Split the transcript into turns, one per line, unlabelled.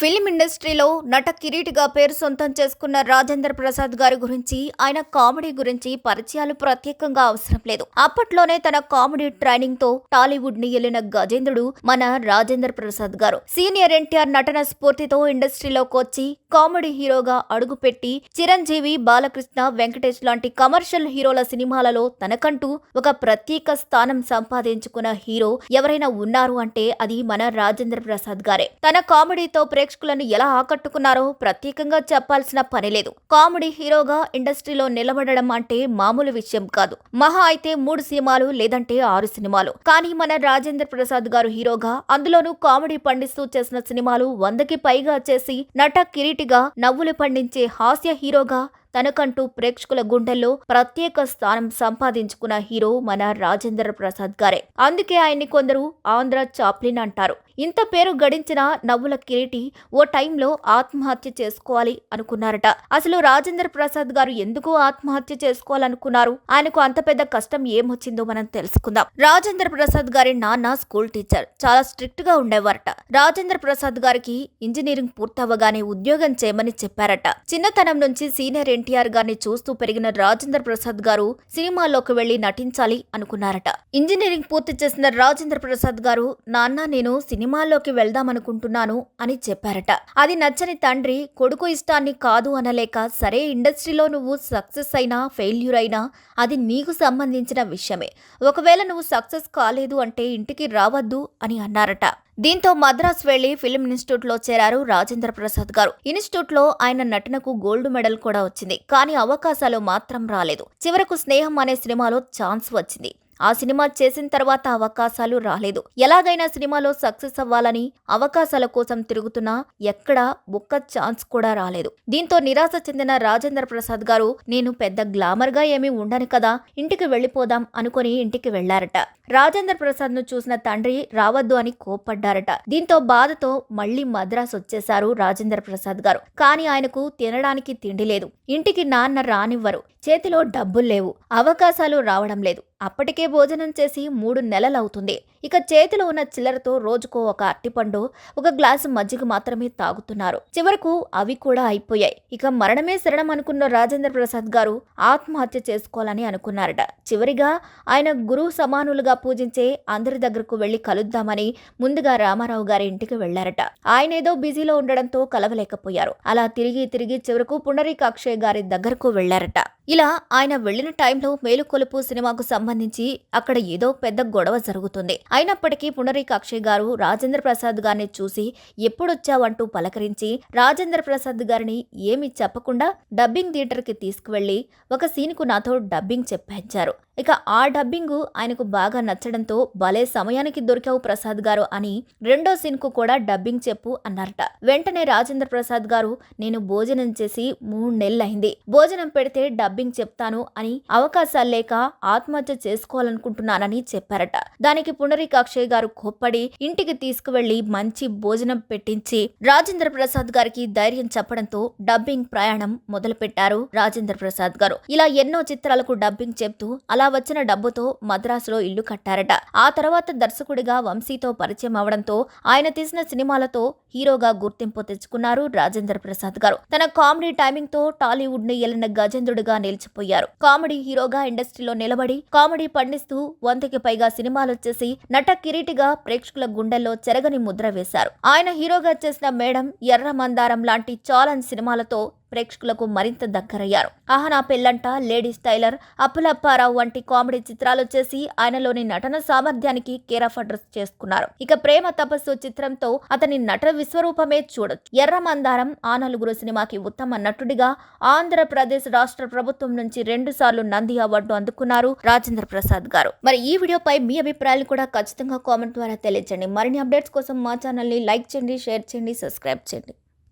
Film ఇండస్ట్రీలో నట కిరీటిగా పేరు సొంతం చేసుకున్న రాజేంద్ర ప్రసాద్ గారి గురించి, ఆయన కామెడీ గురించి పరిచయాలు ప్రత్యేకంగా అవసరం లేదు. అప్పట్లోనే తన కామెడీ ట్రైనింగ్ తో టాలీవుడ్ ని ఏలిన గజేంద్రుడు మన రాజేంద్ర ప్రసాద్ గారు. సీనియర్ ఎన్టీఆర్ నటన స్ఫూర్తితో ఇండస్ట్రీలోకి వచ్చి కామెడీ హీరోగా అడుగుపెట్టి చిరంజీవి, బాలకృష్ణ, వెంకటేష్ లాంటి కమర్షియల్ హీరోల సినిమాలలో తనకంటూ ఒక ప్రత్యేక స్థానం సంపాదించుకున్న హీరో ఎవరైనా ఉన్నారు అంటే అది మన రాజేంద్ర ప్రసాద్ గారే. తన కామెడీతో ప్రేక్షకులను ఎలా ఆకట్టుకున్నారో ప్రత్యేకంగా చెప్పాల్సిన పని లేదు. కామెడీ హీరోగా ఇండస్ట్రీలో నిలబడడం అంటే మామూలు విషయం కాదు. మహా అయితే 3 సినిమాలు లేదంటే 6 సినిమాలు. కానీ మన రాజేంద్ర ప్రసాద్ గారు హీరోగా, అందులోనూ కామెడీ పండిస్తూ చేసిన సినిమాలు 100కి పైగా చేసి నట కిరీటిగా నవ్వులు పండించే హాస్య హీరోగా తనకంటూ ప్రేక్షకుల గుండెల్లో ప్రత్యేక స్థానం సంపాదించుకున్న హీరో మన రాజేంద్ర ప్రసాద్ గారే. అందుకే ఆయన్ని కొందరు ఆంధ్ర చాప్లిన్ అంటారు. ఇంత పేరు గడించిన నవ్వుల కిరీటి ఓ టైంలో ఆత్మహత్య చేసుకోవాలి అనుకున్నారట. అసలు రాజేంద్ర ప్రసాద్ గారు ఎందుకు ఆత్మహత్య చేసుకోవాలనుకున్నారు? ఆయనకు అంత పెద్ద కష్టం ఏమొచ్చిందో మనం తెలుసుకుందాం. రాజేంద్ర ప్రసాద్ గారి నాన్న స్కూల్ టీచర్, చాలా స్ట్రిక్ట్ గా ఉండేవారట. రాజేంద్ర ప్రసాద్ గారికి ఇంజనీరింగ్ పూర్తవగానే ఉద్యోగం చేయమని చెప్పారట. చిన్నతనం నుంచి సీనియర్ ఎన్టీఆర్ గారిని చూస్తూ పెరిగిన రాజేంద్ర ప్రసాద్ గారు సినిమాల్లోకి వెళ్లి నటించాలి అనుకున్నారట. ఇంజనీరింగ్ పూర్తి చేసిన రాజేంద్ర ప్రసాద్ గారు, నాన్న నేను సినిమాల్లోకి వెళ్దామనుకుంటున్నాను అని చెప్పారట. అది నచ్చని తండ్రి కొడుకు ఇష్టాన్ని కాదు అనలేక, సరే ఇండస్ట్రీలో నువ్వు సక్సెస్ అయినా ఫెయిల్యూర్ అయినా అది నీకు సంబంధించిన విషయమే, ఒకవేళ నువ్వు సక్సెస్ కాలేదు అంటే ఇంటికి రావద్దు అని అన్నారట. దీంతో మద్రాస్ వెళ్లి ఫిల్మ్ ఇన్స్టిట్యూట్ లో చేరారు రాజేంద్ర ప్రసాద్ గారు. ఇన్స్టిట్యూట్ లో ఆయన నటనకు గోల్డ్ మెడల్ కూడా వచ్చింది. కానీ అవకాశాలు మాత్రం రాలేదు. చివరకు స్నేహం అనే సినిమాలో ఛాన్స్ వచ్చింది. ఆ సినిమా చేసిన తర్వాత అవకాశాలు రాలేదు. ఎలాగైనా సినిమాలో సక్సెస్ అవ్వాలని అవకాశాల కోసం తిరుగుతున్నా ఎక్కడా ఒక్క ఛాన్స్ కూడా రాలేదు. దీంతో నిరాశ చెందిన రాజేంద్ర ప్రసాద్ గారు, నేను పెద్ద గ్లామర్ గా ఏమీ ఉండను కదా, ఇంటికి వెళ్లిపోదాం అనుకుని ఇంటికి వెళ్లారట. రాజేంద్ర ప్రసాద్ ను చూసిన తండ్రి రావద్దు అని కోప్పడ్డారట. దీంతో బాధతో మళ్లీ మద్రాస్ వచ్చేశారు రాజేంద్ర ప్రసాద్ గారు. కానీ ఆయనకు తినడానికి తిండి లేదు. ఇంటికి నాన్న రానివ్వరు. చేతిలో డబ్బులు లేవు. అవకాశాలు రావడం లేదు. అప్పటికే భోజనం చేసి 3 నెలలవుతుంది. ఇక చేతిలో ఉన్న చిల్లరతో రోజుకో ఒక అట్టిపండు, ఒక గ్లాసు మజ్జిగ మాత్రమే తాగుతున్నారు. చివరకు అవి కూడా అయిపోయాయి. ఇక మరణమే శరణం అనుకున్న రాజేంద్ర ప్రసాద్ గారు ఆత్మహత్య చేసుకోవాలని అనుకున్నారట. చివరిగా ఆయన గురువు సమానులుగా పూజించే అందరి దగ్గరకు వెళ్లి కలుద్దామని ముందుగా రామారావు గారి ఇంటికి వెళ్లారట. ఆయనేదో బిజీలో ఉండడంతో కలవలేకపోయారు. అలా తిరిగి చివరకు పుండరీకాక్షయ్య గారి దగ్గరకు వెళ్లారట. ఇలా ఆయన వెళ్లిన టైంలో మేలుకొలుపు సినిమాకు సంబంధించి అక్కడ ఏదో పెద్ద గొడవ జరుగుతుంది. అయినప్పటికీ పుండరీకాక్షయ్య గారు రాజేంద్ర ప్రసాద్ గారిని చూసి ఎప్పుడొచ్చావంటూ పలకరించి రాజేంద్ర ప్రసాద్ గారిని ఏమీ చెప్పకుండా డబ్బింగ్ థియేటర్ కి తీసుకువెళ్లి ఒక సీన్కు నాతో డబ్బింగ్ చెప్పించారు. ఇక ఆ డబ్బింగ్ ఆయనకు బాగా నచ్చడంతో, భలే సమయానికి దొరికావు ప్రసాద్ గారు అని రెండో సీన్ కు కూడా డబ్బింగ్ చెప్పు అన్నారట. వెంటనే రాజేంద్ర ప్రసాద్ గారు, నేను భోజనం చేసి 3 నెలలైంది, భోజనం పెడితే డబ్బింగ్ చెప్తాను అని, అవకాశాలు లేక ఆత్మహత్య చేసుకోవాలనుకుంటున్నానని చెప్పారట. దానికి పుండరీకాక్షయ్య గారు కోప్పడి ఇంటికి తీసుకువెళ్లి మంచి భోజనం పెట్టించి రాజేంద్ర ప్రసాద్ గారికి ధైర్యం చెప్పడంతో డబ్బింగ్ ప్రయాణం మొదలుపెట్టారు రాజేంద్ర ప్రసాద్ గారు. ఇలా ఎన్నో చిత్రాలకు డబ్బింగ్ చెప్తూ అలా వచ్చిన డబ్బుతో మద్రాసులో ఇల్లు కట్టారట. ఆ తర్వాత దర్శకుడిగా వంశీతో పరిచయం అవడంతో ఆయన తీసిన సినిమాలతో హీరోగా గుర్తింపు తెచ్చుకున్నారు రాజేంద్ర ప్రసాద్ గారు. తన కామెడీ టైమింగ్ తో టాలీవుడ్ ని ఏలిన గజేంద్రుడిగా నిలిచిపోయారు. కామెడీ హీరోగా ఇండస్ట్రీలో నిలబడి కామెడీ పండిస్తూ 100కి పైగా సినిమాలొచ్చేసి నట కిరీటిగా ప్రేక్షకుల గుండెల్లో చెరగని ముద్ర వేశారు. ఆయన హీరోగా చేసిన మేడం, ఎర్ర మందారం లాంటి ఛాలెంజ్ సినిమాలతో ప్రేక్షకులకు మరింత దగ్గరయ్యారు. ఆహనా పెళ్లంట, లేడీస్ టైలర్, అప్పులప్పారావు వంటి కామెడీ చిత్రాలు చేసి ఆయనలోని నటన సామర్థ్యానికి కేర్ ఆఫ్ అడ్రస్ చేసుకున్నారు. ఇక ప్రేమ తపస్సు చిత్రంతో అతని నటన విశ్వరూపమే చూడొచ్చు. ఎర్ర మందారం, ఆ నలుగురు సినిమాకి ఉత్తమ నటుడిగా ఆంధ్రప్రదేశ్ రాష్ట్ర ప్రభుత్వం నుంచి 2 సార్లు నంది అవార్డు అందుకున్నారు రాజేంద్ర ప్రసాద్ గారు. మరి ఈ వీడియోపై మీ అభిప్రాయాలు కూడా ఖచ్చితంగా కామెంట్ ద్వారా తెలియజేయండి. మరిన్ని అప్డేట్స్ కోసం మా ఛానల్ ని లైక్ చేయండి, షేర్ చేయండి, సబ్స్క్రైబ్ చేయండి.